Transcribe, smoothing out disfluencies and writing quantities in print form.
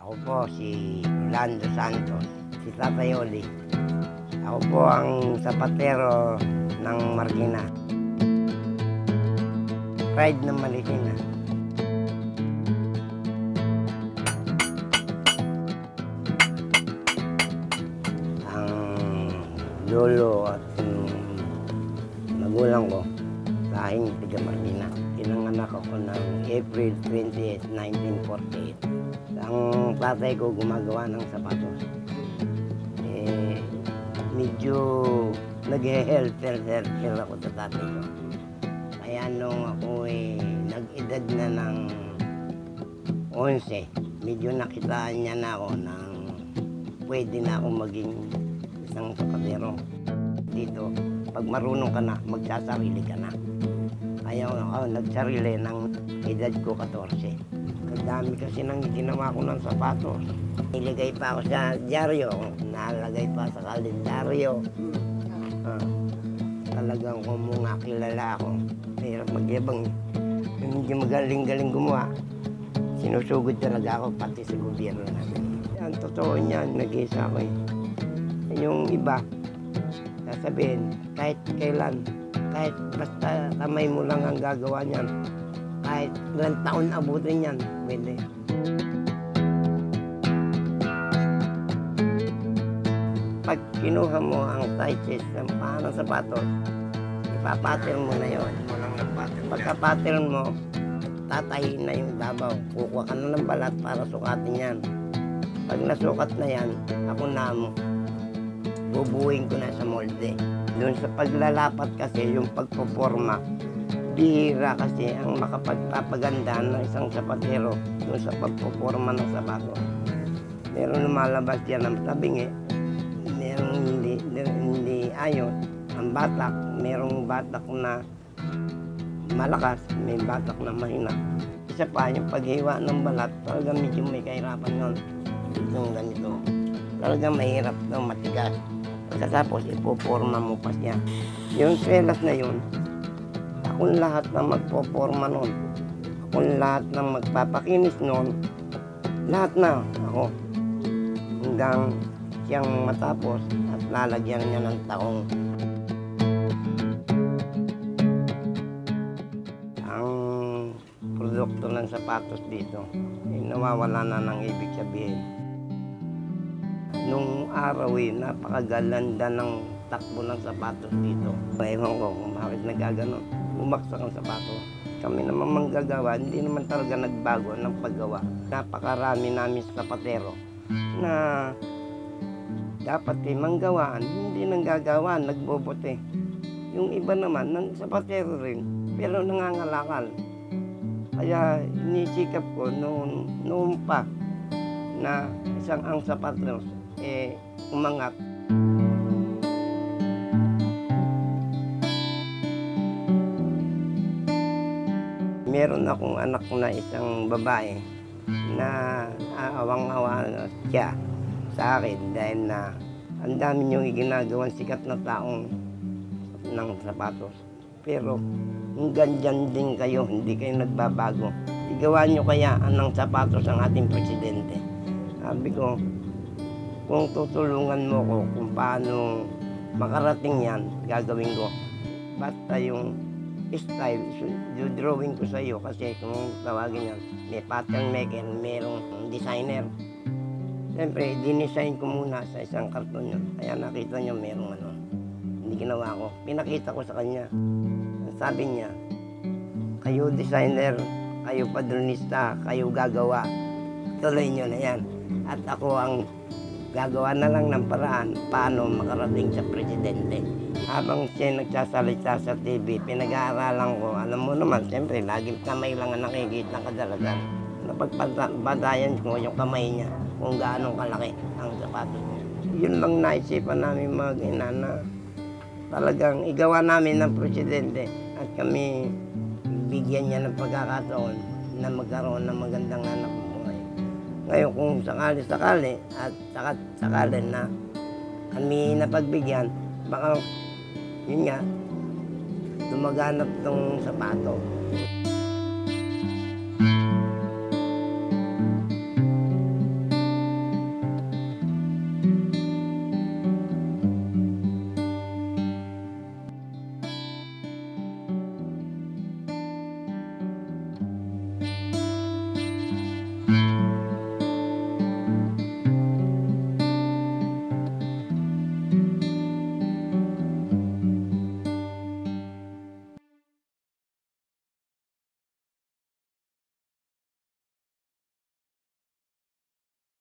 Ako po si Rolando Santos, si Tatay Oli. Ako po ang sapatero ng Marikina. Pride ng Marikina. Ang lolo at magulang ko sa aking taga Marikina. Pinanganak ako ng April 28, 1948. Ang tatay ko gumagawa ng sapatos. Medyo nag-helper ako sa tatay ko. Kaya nung ako nag-edad na ng 11, medyo nakitaan niya na ako ng pwede na ako maging isang sapatero. Dito, pag marunong ka na, magsasarili ka na. Kaya ako nagsarili ng edad ko 14. Dami kasi nang ginawa ko ng sapatos. Nilagay pa ako sa dyaryo, nalagay pa sa kalendaryo. Talagang kung mga kilala ako, mahirap magyabang. Hindi magaling-galing gumawa. Sinusugod talaga ako pati sa gobyerno natin. Ang totoo niyan, nag-iisa ako . Yung iba, sasabihin, kahit kailan, kahit basta kamay mo lang ang gagawa niyan, kahit ilang taon abutin yan, pwede. Pag kinuha mo ang sizes ng paano sapatos, ipapattern mo na yun. Pagka-pattern mo, tatayin na yung dabaw. Kukuha ka na ng balat para sukatin yan. Pag nasukat na yan, ako na bubuhin ko na sa molde. Doon sa paglalapat kasi, yung pagpoporma, bihira kasi ang makapagpapaganda ng isang sapatero doon sa pagpoporma ng sapatos. Meron lumalabas yan ng tabingi, merong hindi ayos. Ang batak, merong batak na malakas, may batak na mahina. Isa pa, yung paghiwa ng balat, talagang medyo may kahirapan yun. Yung ganito, talagang mahirap na matigas. Pagkatapos, ipoporma mo pa siya. Yung swelas na yun, akong lahat na magpoporma nun. Akong lahat na magpapakinis nun. Lahat na ako. Hanggang siyang matapos at lalagyan niya ng taong. Ang produkto ng sapatos dito, nawawala na ng ibig sabihin. Nung araw napakaganda ng takbo ng sapatos dito. Ewan ko kung bakit nagaganon. Bumaksak ang sapatos. Kami naman manggagawa, hindi naman talaga nagbago ng paggawa. Napakarami namin sapatero na dapat manggawaan, hindi nanggagawa, nagbobote. Yung iba naman, ng sapatero rin, pero nangangalakal. Kaya inisikap ko noon pa na isang ang sapatos, umangat. Meron akong anak na isang babae na awang-awa siya sa akin dahil na ang dami niyong iginagawang sikat na taong ng sapatos. Pero hanggang dyan din kayo, hindi kayo nagbabago. Igawa niyo kaya ng sapatos ang ating presidente. Sabi ko, kung tutulungan mo ko kung paano makarating yan, gagawin ko. Basta yung style, drawing ko sa iyo kasi kung tawagin yan, may pattern maker, mayroong designer. Siyempre, dinesign ko muna sa isang karton yun. Kaya nakita niyo mayroong hindi ginawa ko. Pinakita ko sa kanya. Sabi niya, kayo designer, kayo padronista, kayo gagawa. Tuloy niyo na yan. At ako ang gagawa na lang ng paraan paano makarating sa presidente. Habang siya nagsasalita sa TV, pinag-aaralan ko, alam mo naman, siyempre, laging kamay lang ang nakikita kadalasan. Napagpadayan ko yung kamay niya kung gaano kalaki ang sapatos niya. Yun lang naisipan namin mag-ina na talagang igawa namin ng presidente at kami bigyan niya ng pagkakataon na magkaroon ng magandang anak buhay. Ngayon kung sakali-sakali at sakali na kami napagbigyan, baka yun nga, tumaganap tong sapato.